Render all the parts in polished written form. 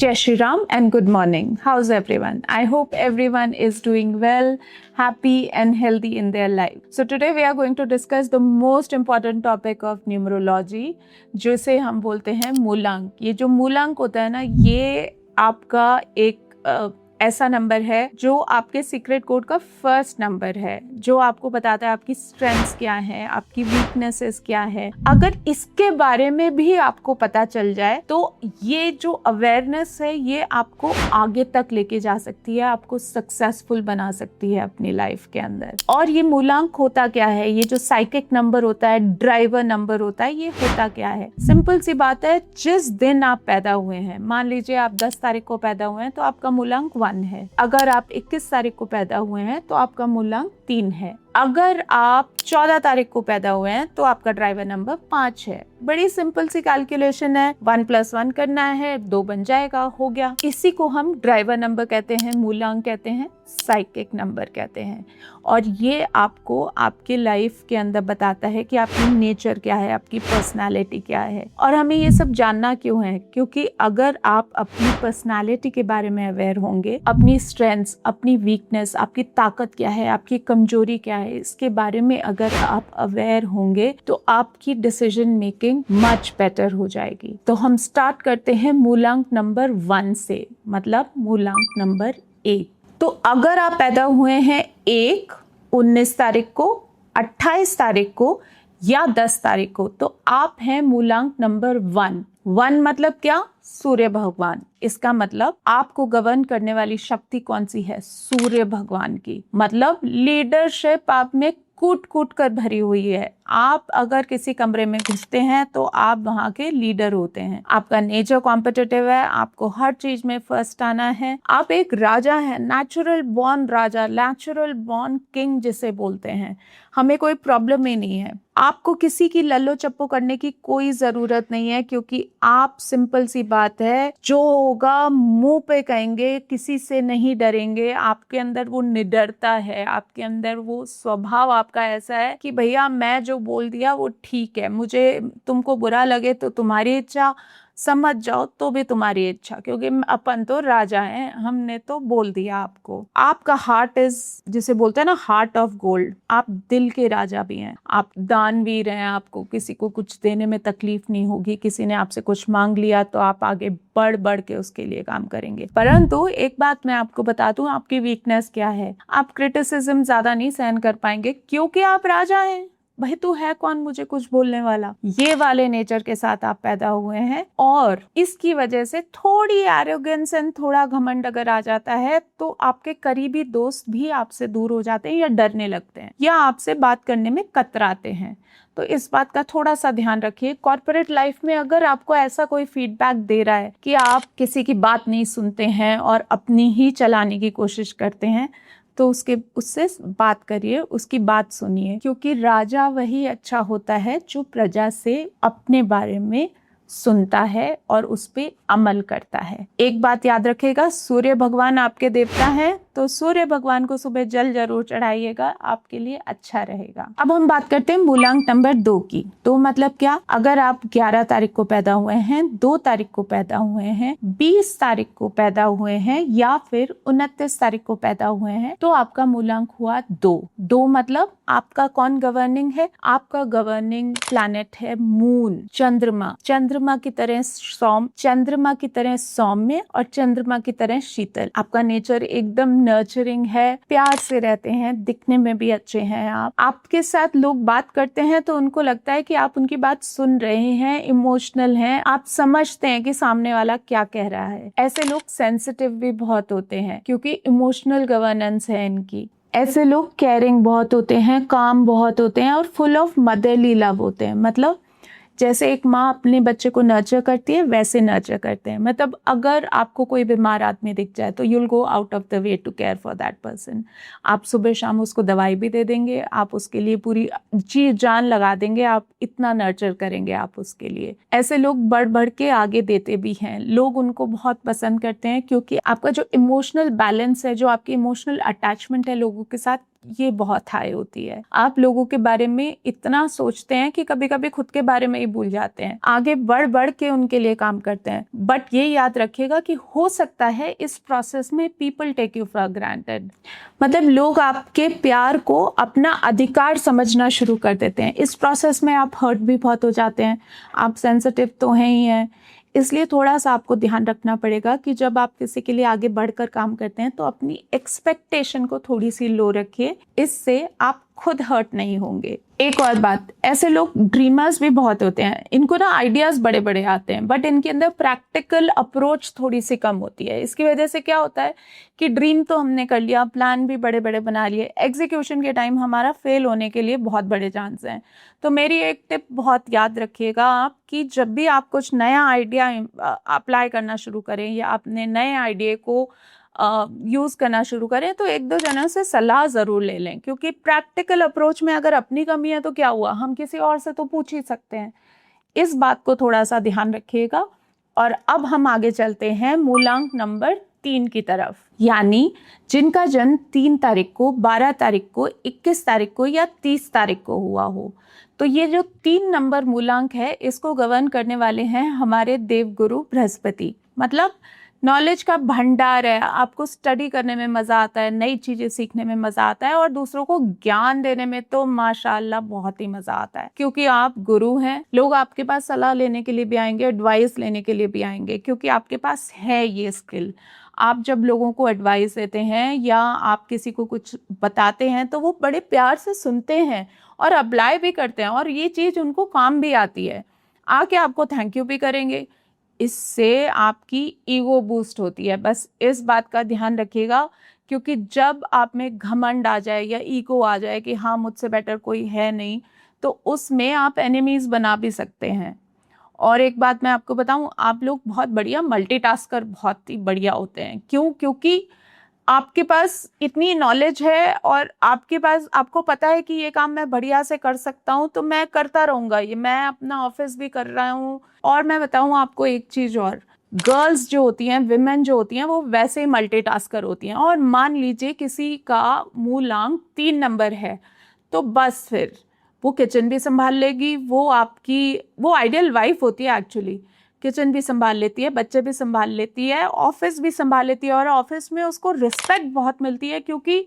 Jai Shri Ram and good morning. How's everyone? I hope everyone is doing well, happy and healthy in their life. So today we are going to discuss the most important topic of numerology, जिसे हम बोलते हैं मूलांक. ये जो मूलांक होता है ना, ये आपका एक ऐसा नंबर है जो आपके सीक्रेट कोड का फर्स्ट नंबर है, जो आपको बताता है आपकी स्ट्रेंथ्स क्या है, आपकी वीकनेसेस क्या है. अगर इसके बारे में भी आपको पता चल जाए तो ये जो अवेयरनेस है ये आपको आगे तक लेके जा सकती है, आपको सक्सेसफुल बना सकती है अपनी लाइफ के अंदर. और ये मूलांक होता क्या है, ये जो साइकिक नंबर होता है, ड्राइवर नंबर होता है, ये होता क्या है? सिंपल सी बात है, जिस दिन आप पैदा हुए हैं, मान लीजिए आप 10 तारीख को पैदा हुए हैं तो आपका मूलांक 1 है. अगर आप 21 तारीख को पैदा हुए हैं तो आपका मूलांक 3 है. अगर आप 14 तारीख को पैदा हुए हैं तो आपका ड्राइवर नंबर 5 है. बड़ी सिंपल सी कैलकुलेशन है, 1 + 1 करना है, 2 बन जाएगा, हो गया. इसी को हम ड्राइवर नंबर कहते हैं, मूलांक कहते हैं, साइकिक नंबर कहते हैं. और ये आपको आपके लाइफ के अंदर बताता है कि आपकी नेचर क्या है, आपकी पर्सनालिटी क्या है. और हमें ये सब जानना क्यों है? क्योंकि अगर आप अपनी पर्सनालिटी के बारे में अवेयर होंगे, अपनी स्ट्रेंथ्स, अपनी वीकनेस, आपकी ताकत क्या है, आपकी कमजोरी क्या है, इसके बारे में अगर आप अवेयर होंगे तो आपकी डिसीजन मेकिंग मच बेटर हो जाएगी. तो हम स्टार्ट करते हैं मूलांक नंबर 1 से, मतलब मूलांक नंबर 1. तो अगर आप पैदा हुए हैं 19 तारीख को, 28 तारीख को या 10 तारीख को, तो आप हैं मूलांक नंबर 1. 1 मतलब क्या? सूर्य भगवान. इसका मतलब आपको गवर्न करने वाली शक्ति कौन सी है? सूर्य भगवान की. मतलब लीडरशिप आप में कूट कूट कर भरी हुई है. आप अगर किसी कमरे में घुसते हैं तो आप वहाँ के लीडर होते हैं. आपका नेचर कॉम्पिटिटिव है, आपको हर चीज में फर्स्ट आना है. आप एक राजा हैं, नेचुरल बॉर्न राजा, नेचुरल बॉर्न किंग जिसे बोलते हैं. हमें कोई प्रॉब्लम ही नहीं है. आपको किसी की लल्लो चप्पो करने की कोई जरूरत नहीं है, क्योंकि आप, सिंपल सी बात है, जो होगा मुंह पे कहेंगे, किसी से नहीं डरेंगे. आपके अंदर वो निडरता है, आपके अंदर वो स्वभाव आपका ऐसा है कि भैया मैं जो बोल दिया वो ठीक है, मुझे तुमको बुरा लगे तो तुम्हारी इच्छा, समझ जाओ तो भी तुम्हारी इच्छा, क्योंकि अपन तो राजा हैं, हमने तो बोल दिया आपको. आपका हार्ट इज, जिसे बोलते हैं ना, हार्ट ऑफ गोल्ड. आप दिल के राजा भी हैं, आप दानवीर हैं. आपको किसी को कुछ देने में तकलीफ नहीं होगी. किसी ने आपसे कुछ मांग लिया तो आप आगे बढ़ बढ़ के उसके लिए काम करेंगे. परंतु एक बात मैं आपको बता दूं, आपकी वीकनेस क्या है? आप क्रिटिसिज्म ज्यादा नहीं सहन कर पाएंगे, क्योंकि आप राजा हैं. भाई तू है कौन मुझे कुछ बोलने वाला? ये वाले नेचर के साथ आप पैदा हुए हैं. और इसकी वजह से थोड़ी एरोगेंस एंड थोड़ा घमंड अगर आ जाता है तो आपके करीबी दोस्त भी आपसे दूर हो जाते हैं, या डरने लगते हैं, या आपसे बात करने में कतराते हैं. तो इस बात का थोड़ा सा ध्यान रखिए. कॉर्पोरेट लाइफ में अगर आपको ऐसा कोई फीडबैक दे रहा है कि आप किसी की बात नहीं सुनते हैं और अपनी ही चलाने की कोशिश करते हैं, तो उससे बात करिए, उसकी बात सुनिए, क्योंकि राजा वही अच्छा होता है जो प्रजा से अपने बारे में सुनता है और उस पे अमल करता है. एक बात याद रखिएगा, सूर्य भगवान आपके देवता हैं, तो सूर्य भगवान को सुबह जल जरूर चढ़ाइएगा, आपके लिए अच्छा रहेगा. अब हम बात करते हैं मूलांक नंबर 2 की. तो मतलब क्या? अगर आप 11 तारीख को पैदा हुए हैं, 2 तारीख को पैदा हुए हैं, 20 तारीख को पैदा हुए हैं, या फिर 29 तारीख को पैदा हुए हैं, तो आपका मूलांक हुआ 2. 2 मतलब आपका कौन गवर्निंग है? आपका गवर्निंग प्लैनेट है मून, चंद्रमा. चंद्रमा की तरह सौम्य और चंद्रमा की तरह शीतल. आपका नेचर एकदम नर्चरिंग है, प्यार से रहते हैं, दिखने में भी अच्छे हैं. आपके साथ लोग बात करते हैं तो उनको लगता है कि आप उनकी बात सुन रहे हैं, इमोशनल हैं, आप समझते हैं कि सामने वाला क्या कह रहा है. ऐसे लोग सेंसिटिव भी बहुत होते हैं, क्योंकि इमोशनल गवर्नेंस है इनकी. ऐसे लोग केयरिंग बहुत होते हैं, काम बहुत होते हैं, और फुल ऑफ मदरली लव होते हैं. मतलब जैसे एक माँ अपने बच्चे को नर्चर करती है, वैसे नर्चर करते हैं. मतलब अगर आपको कोई बीमार आदमी दिख जाए तो you'll go out of the way to care for that person. आप सुबह शाम उसको दवाई भी दे देंगे, आप उसके लिए पूरी जी जान लगा देंगे, आप इतना नर्चर करेंगे आप उसके लिए. ऐसे लोग बढ़ बढ़ के आगे देते भी हैं. लोग उनको बहुत पसंद करते हैं, क्योंकि आपका जो इमोशनल बैलेंस है, जो आपकी इमोशनल अटैचमेंट है लोगों के साथ, ये बहुत हाई होती है। आप लोगों के बारे में इतना सोचते हैं कि कभी कभी खुद के बारे में ही भूल जाते हैं, आगे बढ़ बढ़ के उनके लिए काम करते हैं। बट ये याद रखिएगा कि हो सकता है इस प्रोसेस में people take you for granted, मतलब लोग आपके प्यार को अपना अधिकार समझना शुरू कर देते हैं। इस प्रोसेस में आप हर्ट भी बहुत हो जाते हैं, आप सेंसिटिव तो हैं ही हैं। इसलिए थोड़ा सा आपको ध्यान रखना पड़ेगा कि जब आप किसी के लिए आगे बढ़कर काम करते हैं तो अपनी एक्सपेक्टेशन को थोड़ी सी लो रखिए, इससे आप खुद हर्ट नहीं होंगे। एक और बात, ऐसे लोग ड्रीमर्स भी बहुत होते हैं, इनको ना आइडियाज बड़े बड़े आते हैं बट इनके अंदर प्रैक्टिकल अप्रोच थोड़ी सी कम होती है। इसकी वजह से क्या होता है कि ड्रीम तो हमने कर लिया, प्लान भी बड़े बड़े बना लिए, एग्जीक्यूशन के टाइम हमारा फेल होने के लिए बहुत बड़े चांस हैं। तो मेरी एक टिप बहुत याद रखिएगा आप, कि जब भी आप कुछ नया आइडिया अप्लाई करना शुरू करें या अपने नए आइडिया को यूज़ करना शुरू करें तो एक दो जनों से सलाह ज़रूर ले लें, क्योंकि प्रैक्टिकल अप्रोच में अगर अपनी कमी है तो क्या हुआ, हम किसी और से तो पूछ ही सकते हैं। इस बात को थोड़ा सा ध्यान रखिएगा। और अब हम आगे चलते हैं मूलांक नंबर 3 की तरफ, यानी जिनका जन्म 3 तारीख को, 12 तारीख को, 21 तारीख को या 30 तारीख को हुआ हो। तो ये जो 3 नंबर मूलांक है इसको गवर्न करने वाले हैं हमारे देवगुरु बृहस्पति। मतलब नॉलेज का भंडार है, आपको स्टडी करने में मज़ा आता है, नई चीज़ें सीखने में मज़ा आता है और दूसरों को ज्ञान देने में तो माशाल्लाह बहुत ही मज़ा आता है, क्योंकि आप गुरु हैं। लोग आपके पास सलाह लेने के लिए भी आएंगे, एडवाइस लेने के लिए भी आएंगे, क्योंकि आपके पास है ये स्किल। आप जब लोगों को एडवाइस देते हैं या आप किसी को कुछ बताते हैं तो वो बड़े प्यार से सुनते हैं और अप्लाई भी करते हैं और ये चीज़ उनको काम भी आती है, आके आपको थैंक यू भी करेंगे। इससे आपकी ईगो बूस्ट होती है, बस इस बात का ध्यान रखिएगा, क्योंकि जब आप में घमंड आ जाए या ईगो आ जाए कि हाँ मुझसे बेटर कोई है नहीं, तो उसमें आप एनिमीज बना भी सकते हैं। और एक बात मैं आपको बताऊं, आप लोग बहुत बढ़िया मल्टीटास्कर बहुत ही बढ़िया होते हैं। क्यों? क्योंकि आपके पास इतनी नॉलेज है और आपके पास, आपको पता है कि ये काम मैं बढ़िया से कर सकता हूँ तो मैं करता रहूँगा। ये मैं अपना ऑफिस भी कर रहा हूँ। और मैं बताऊँ आपको एक चीज़ और, गर्ल्स जो होती हैं, विमेन जो होती हैं, वो वैसे ही मल्टीटास्कर होती हैं। और मान लीजिए किसी का मूलांक 3 नंबर है तो बस फिर वो किचन भी संभाल लेगी, वो आपकी वो आइडियल वाइफ होती है एक्चुअली। किचन भी संभाल लेती है, बच्चे भी संभाल लेती है, ऑफिस भी संभाल लेती है और ऑफिस में उसको रिस्पेक्ट बहुत मिलती है, क्योंकि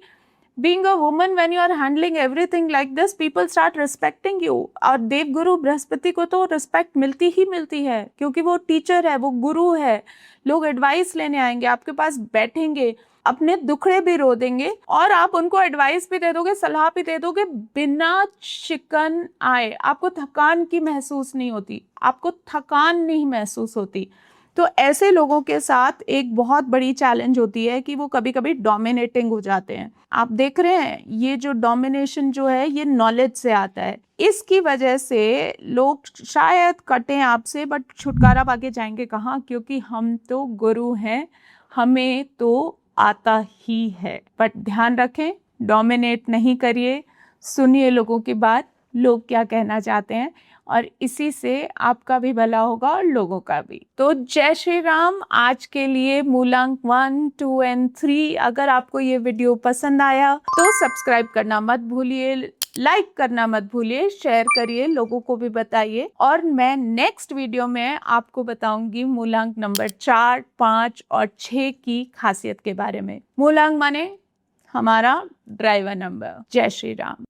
being a woman when you are handling everything like this, people start respecting you. और देवगुरु बृहस्पति को तो रिस्पेक्ट मिलती ही मिलती है, क्योंकि वो टीचर है, वो गुरु है। लोग एडवाइस लेने आएंगे, आपके पास बैठेंगे, अपने दुखड़े भी रो देंगे और आप उनको एडवाइस भी दे दोगे, सलाह भी दे दोगे, बिना शिकन आए। आपको थकान की महसूस नहीं होती, आपको थकान नहीं महसूस होती। तो ऐसे लोगों के साथ एक बहुत बड़ी चैलेंज होती है कि वो कभी कभी डोमिनेटिंग हो जाते हैं। आप देख रहे हैं ये जो डोमिनेशन जो है ये नॉलेज से आता है। इसकी वजह से लोग शायद कटें आपसे, बट छुटकारा पाके जाएंगे कहाँ, क्योंकि हम तो गुरु हैं, हमें तो आता ही है। बट ध्यान रखें, डोमिनेट नहीं करिए, सुनिए लोगों की बात, लोग क्या कहना चाहते हैं, और इसी से आपका भी भला होगा और लोगों का भी। तो जय श्री राम। आज के लिए मूलांक 1, 2 एंड 3। अगर आपको ये वीडियो पसंद आया तो सब्सक्राइब करना मत भूलिए, लाइक करना मत भूलिए, शेयर करिए, लोगों को भी बताइए। और मैं नेक्स्ट वीडियो में आपको बताऊंगी मूलांक नंबर 4, 5 और 6 की खासियत के बारे में। मूलांक माने हमारा ड्राइवर नंबर। जय श्री राम।